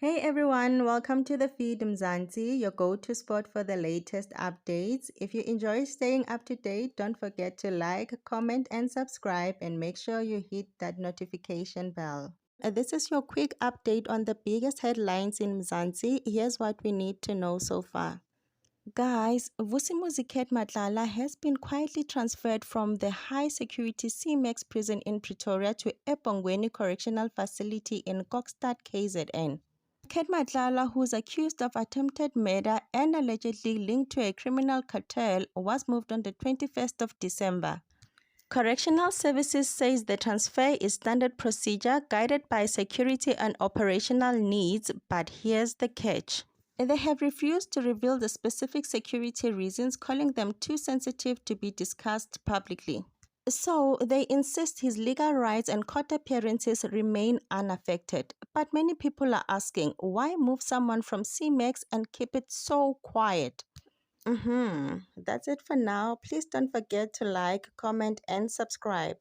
Hey everyone, welcome to the feed Mzansi, your go-to spot for the latest updates. If you enjoy staying up to date, don't forget to like, comment, and subscribe, and make sure you hit that notification bell. This is your quick update on the biggest headlines in Mzansi. Here's what we need to know so far. Guys, Vusi Muziket Matlala has been quietly transferred from the high-security CMAX prison in Pretoria to Epongweni Correctional Facility in Kokstad, KZN. Ket Matlala, who's accused of attempted murder and allegedly linked to a criminal cartel, was moved on the 21st of December. Correctional Services says the transfer is standard procedure guided by security and operational needs, but here's the catch. They have refused to reveal the specific security reasons, calling them too sensitive to be discussed publicly. So they insist his legal rights and court appearances remain unaffected. But many people are asking, why move someone from CMAX and keep it so quiet? That's it for now. Please don't forget to like, comment, and subscribe.